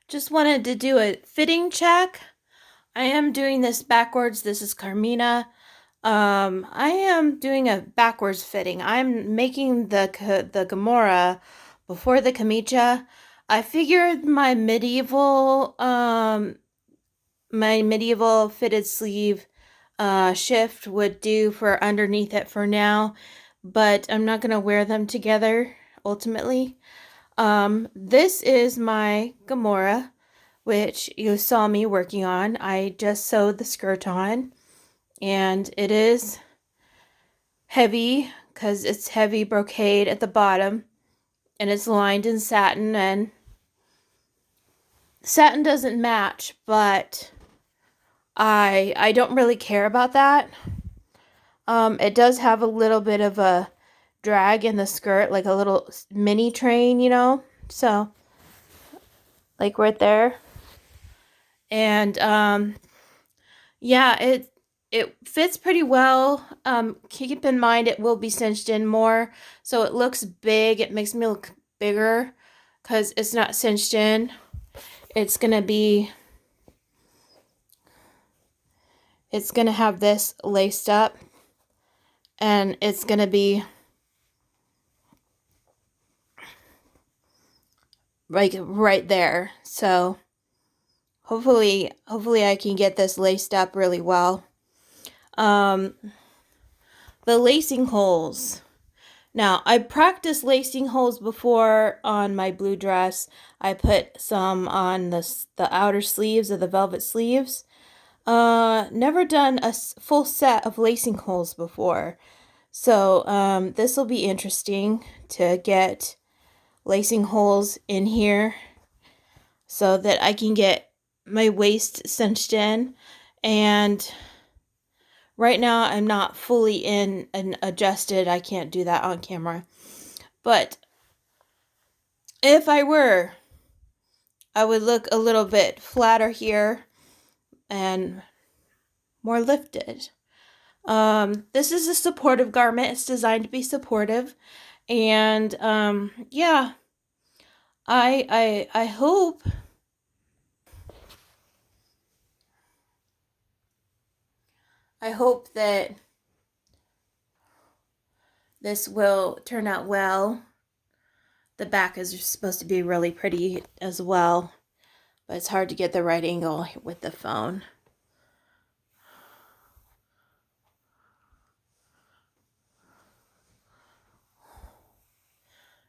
Just wanted to do a fitting check. I am doing this backwards. This is Carmina. I am doing a backwards fitting. I'm making the Gamora before the Kamicha. I figured my medieval fitted sleeve shift would do for underneath it for now, but I'm not gonna wear them together ultimately. This is my Gamora, which you saw me working on. I just sewed the skirt on, and it is heavy because it's heavy brocade at the bottom, and it's lined in satin, and satin doesn't match, but I don't really care about that. It does have a little bit of a drag in the skirt, like a little mini train, so like right there. And yeah, it fits pretty well. Keep in mind it will be cinched in more, so it looks big. It makes me look bigger because it's not cinched in. It's gonna be. It's gonna have this laced up, and it's gonna be like right there. So hopefully I can get this laced up really well. Um, the lacing holes. Now, I practiced lacing holes before on my blue dress. I put some on the outer sleeves of the velvet sleeves. Never done a full set of lacing holes before. So, this will be interesting to get lacing holes in here so that I can get my waist cinched in. And right now I'm not fully in and adjusted. I can't do that on camera. But if I were, I would look a little bit flatter here and more lifted. This is a supportive garment. It's designed to be supportive. And yeah, I hope that this will turn out well. The back is supposed to be really pretty as well, but it's hard to get the right angle with the phone.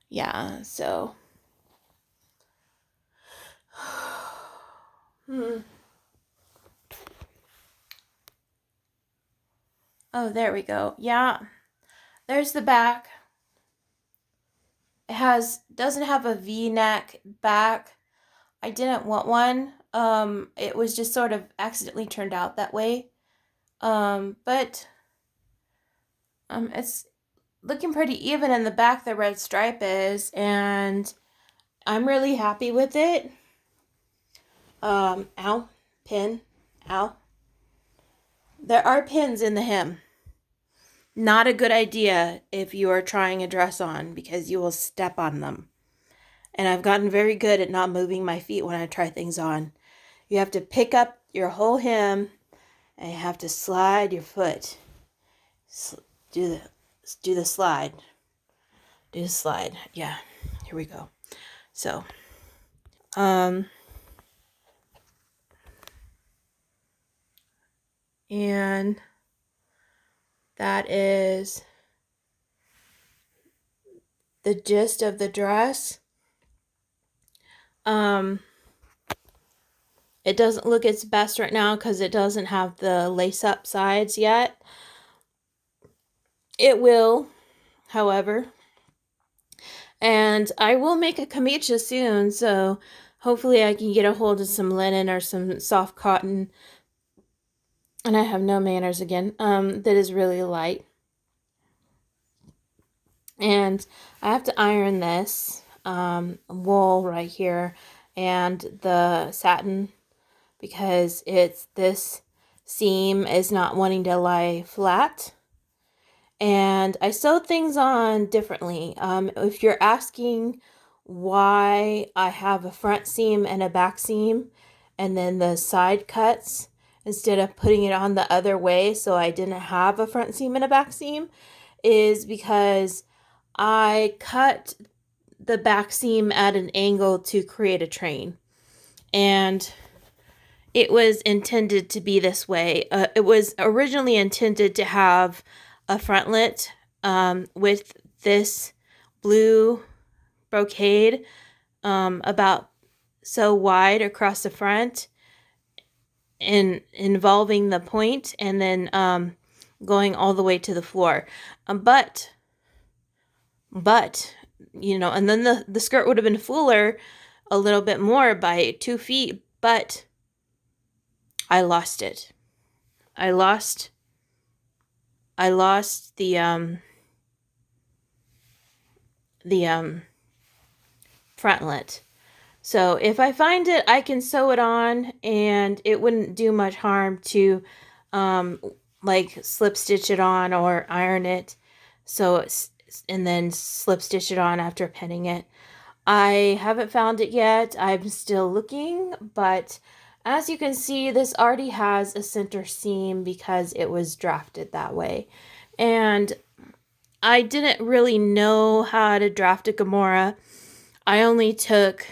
Yeah, so hmm. Oh, there we go. Yeah, there's the back. It doesn't have a V-neck back. I didn't want one. It was just sort of accidentally turned out that way. But it's looking pretty even in the back. The red stripe is, and I'm really happy with it. Ow, pin, ow. There are pins in the hem. Not a good idea if you are trying a dress on because you will step on them. And I've gotten very good at not moving my feet when I try things on. You have to pick up your whole hem and you have to slide your foot. Do the slide. Do the slide. Yeah. Here we go. So, um and that is the gist of the dress. Um It doesn't look its best right now because it doesn't have the lace-up sides yet. It will, however. And I will make a kamicha soon, so hopefully I can get a hold of some linen or some soft cotton. And I have no manners again. That is really light. And I have to iron this wool right here and the satin because this seam is not wanting to lie flat. And I sew things on differently. If you're asking why I have a front seam and a back seam and then the side cuts instead of putting it on the other way so I didn't have a front seam and a back seam is because I cut the back seam at an angle to create a train. And it was intended to be this way. It was originally intended to have a frontlet with this blue brocade about so wide across the front and involving the point and then going all the way to the floor. But you know, and then the skirt would have been fuller a little bit more by 2 feet, but I lost it. I lost the frontlet. So if I find it, I can sew it on, and it wouldn't do much harm to like slip stitch it on or iron it. So and then slip stitch it on after pinning it. I haven't found it yet. I'm still looking, but as you can see, this already has a center seam because it was drafted that way. And I didn't really know how to draft a Gamora. I only took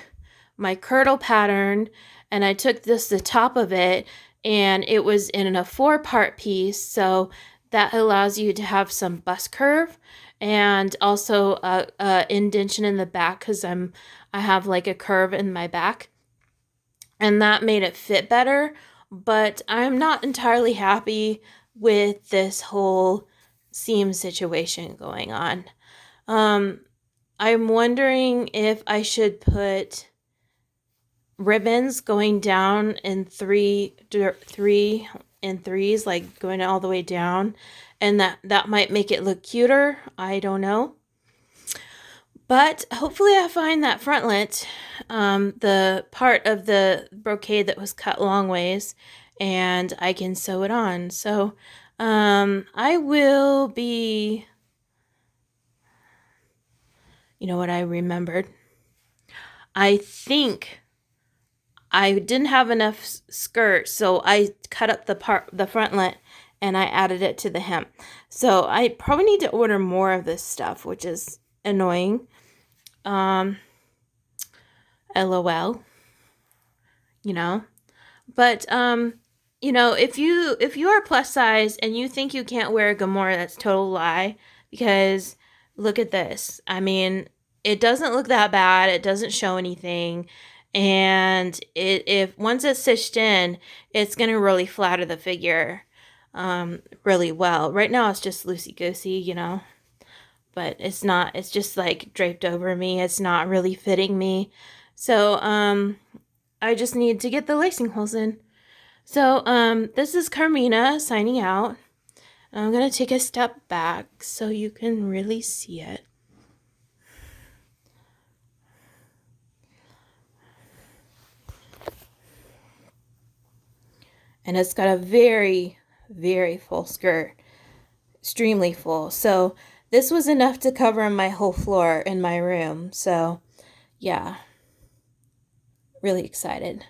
my kirtle pattern and I took the top of it, and it was in a 4-part piece, so that allows you to have some bust curve and also a indentation in the back because I have like a curve in my back, and that made it fit better. But I'm not entirely happy with this whole seam situation going on. I'm wondering if I should put ribbons going down in three and threes, like going all the way down, and that might make it look cuter. I don't know. But hopefully I find that frontlet, the part of the brocade that was cut long ways, and I can sew it on. So I will be, you know what I remembered? I think I didn't have enough skirt, so I cut up the frontlet, and I added it to the hem. So I probably need to order more of this stuff, which is annoying. LOL. You know, but you know, if you are plus size and you think you can't wear a Gamora, that's total lie. Because look at this. I mean, it doesn't look that bad. It doesn't show anything. And if once it's stitched in, it's going to really flatter the figure really well. Right now it's just loosey-goosey, you know. But it's not. It's just like draped over me. It's not really fitting me. So I just need to get the lacing holes in. So this is Carmina signing out. I'm going to take a step back so you can really see it. And it's got a very, very full skirt. Extremely full. So this was enough to cover my whole floor in my room. So yeah, really excited.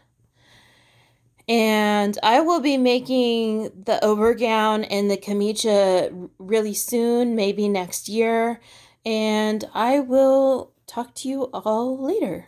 And I will be making the overgown and the Kamicha really soon, maybe next year. And I will talk to you all later.